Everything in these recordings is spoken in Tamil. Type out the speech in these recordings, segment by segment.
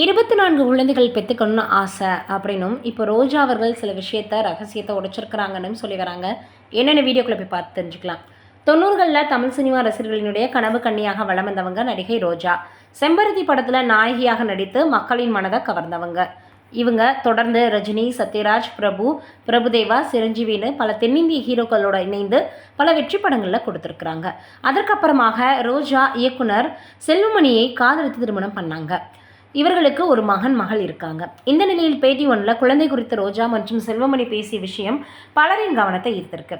24 குழந்தைகள் பெற்றுக்கணும்னு ஆசை அப்படின்னும் இப்போ ரோஜா அவர்கள் சில ரகசியத்தை உடைச்சிருக்கிறாங்கன்னு சொல்லி வராங்க. என்னென்ன வீடியோக்குள்ளே போய் பார்த்து தெரிஞ்சுக்கலாம். 90களில் தமிழ் சினிமா ரசிகர்களினுடைய கனவு கன்னியாக வலம் வந்தவங்க நடிகை ரோஜா. செம்பருத்தி படத்தில் நாயகியாக நடித்து மக்களின் மனதை கவர்ந்தவங்க. இவங்க தொடர்ந்து ரஜினி, சத்யராஜ், பிரபுதேவா, சிரஞ்சீவின்னு பல தென்னிந்திய ஹீரோக்களோட இணைந்து பல வெற்றி படங்களில் கொடுத்துருக்குறாங்க. அதற்கப்புறமாக ரோஜா இயக்குனர் செல்வமணியை காதலித்து திருமணம் பண்ணாங்க. இவர்களுக்கு ஒரு மகள் இருக்காங்க. இந்த நிலையில் பேட்டி ஒன்றில் குழந்தை குறித்த ரோஜா மற்றும் செல்வமணி பேசிய விஷயம் பலரின் கவனத்தை ஈர்த்திருக்கு.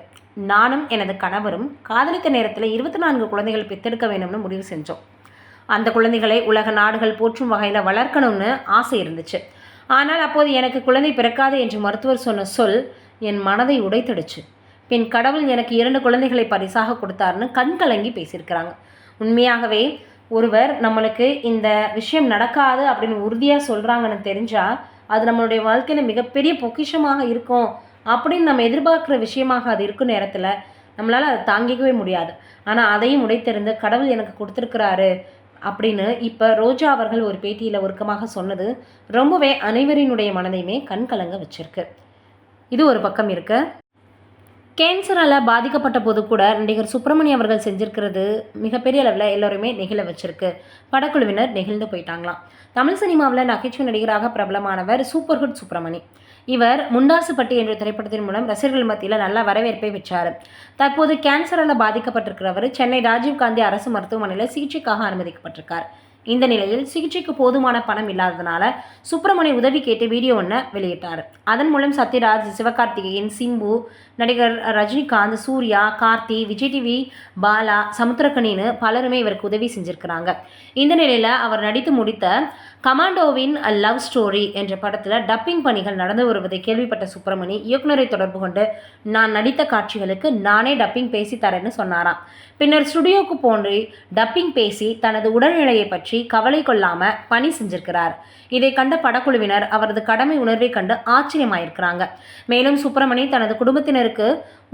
நானும் எனது கணவரும் காதலித்த நேரத்தில் 24 குழந்தைகள் பெற்றெடுக்க வேணும்னு முடிவு செஞ்சோம். அந்த குழந்தைகளை உலக நாடுகள் போற்றும் வகையில் வளர்க்கணும்னு ஆசை இருந்துச்சு. ஆனால் அப்போது எனக்கு குழந்தை பிறக்காது என்று மருத்துவர் சொன்ன சொல் என் மனதை உடைத்திடுச்சு. பின் கடவுள் எனக்கு 2 குழந்தைகளை பரிசாக கொடுத்தாருன்னு கண் கலங்கி பேசியிருக்கிறாங்க. உண்மையாகவே ஒருவர் நம்மளுக்கு இந்த விஷயம் நடக்காது அப்படின்னு உறுதியாக சொல்கிறாங்கன்னு தெரிஞ்சால் அது நம்மளுடைய வாழ்க்கையில் மிகப்பெரிய பொக்கிஷமாக இருக்கும் அப்படின்னு நம்ம எதிர்பார்க்குற விஷயமாக அது இருக்கும் நேரத்தில் நம்மளால் அதை தாங்கிக்கவே முடியாது. ஆனால் அதையும் உடைத்தெறிந்து கடவுள் எனக்கு கொடுத்துருக்கிறாரு அப்படின்னு இப்போ ரோஜா அவர்கள் ஒரு பேட்டியில் உருக்கமாக சொன்னது ரொம்பவே அனைவரினுடைய மனதையுமே கண் கலங்க வச்சிருக்கு. இது ஒரு பக்கம் இருக்கு. கேன்சரால் பாதிக்கப்பட்ட போது கூட நடிகர் சுப்பிரமணியம் அவர்கள் செஞ்சுருக்கிறது மிகப்பெரிய அளவில் எல்லோருமே நெகிழ வச்சிருக்கு. படக்குழுவினர் நெகிழ்ந்து போயிட்டாங்களாம். தமிழ் சினிமாவில் நகைச்சுவை நடிகராக பிரபலமானவர் சூப்பர்ஹிட் சுப்பிரமணி. இவர் முண்டாசுப்பட்டி என்ற திரைப்படத்தின் மூலம் ரசிகர்கள் மத்தியில் நல்ல வரவேற்பை பெற்றார். தற்போது கேன்சரால் பாதிக்கப்பட்டிருக்கிறவர் சென்னை ராஜீவ்காந்தி அரசு மருத்துவமனையில் சிகிச்சைக்காக அனுமதிக்கப்பட்டிருக்கார். இந்த நிலையில் சிகிச்சைக்கு போதுமான பணம் இல்லாததுனால சுப்பிரமணி உதவி கேட்டு வீடியோ ஒன்று வெளியிட்டார். அதன் மூலம் சத்யராஜ், சிவகார்த்திகேயன், சிம்பு, நடிகர் ரஜினிகாந்த், சூர்யா, கார்த்தி, விஜய் டிவி, பாலா, சமுத்திரக்கனின்னு பலருமே இவருக்கு உதவி செஞ்சுருக்கிறாங்க. இந்த நிலையில் அவர் நடித்து முடித்த கமாண்டோவின் லவ் ஸ்டோரி என்ற படத்தில் டப்பிங் பணிகள் நடந்து வருவதை கேள்விப்பட்ட சுப்பிரமணி இயக்குனரை தொடர்பு கொண்டு நான் நடித்த காட்சிகளுக்கு நானே டப்பிங் பேசி தரேன்னு சொன்னாராம். பின்னர் ஸ்டுடியோவுக்கு போன்று டப்பிங் பேசி தனது உடல்நிலையை பற்றி கவலை கொள்ளாமல் பணி செஞ்சிருக்கிறார். இதை கண்ட படக்குழுவினர் அவரது கடமை உணர்வை கண்டு ஆச்சரியமாயிருக்கிறாங்க. மேலும் சுப்பிரமணி தனது குடும்பத்தினருக்கு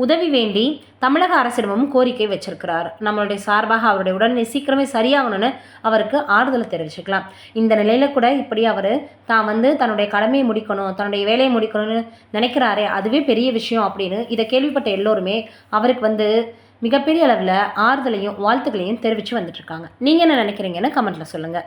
உதவி வேண்டி தமிழக அரசிடமும் கோரிக்கை வச்சிருக்கிறார். நம்மளுடைய சார்பாக அவருடைய உடல்நிலை சீக்கிரமே சரியாகணும்னு அவருக்கு ஆறுதலை தெரிவிச்சுக்கலாம். இந்த நிலையில கூட இப்படி அவர் தான் தன்னுடைய கடமையை முடிக்கணும், தன்னுடைய வேலையை முடிக்கணும்னு நினைக்கிறாரே அதுவே பெரிய விஷயம் அப்படின்னு இதை கேள்விப்பட்ட எல்லோருமே அவருக்கு மிகப்பெரிய அளவில் ஆறுதலையும் வாழ்த்துக்களையும் தெரிவித்து வந்துட்டுருக்காங்க. நீங்கள் என்ன நினைக்கிறீங்கன்னு கமெண்ட்டில் சொல்லுங்கள்.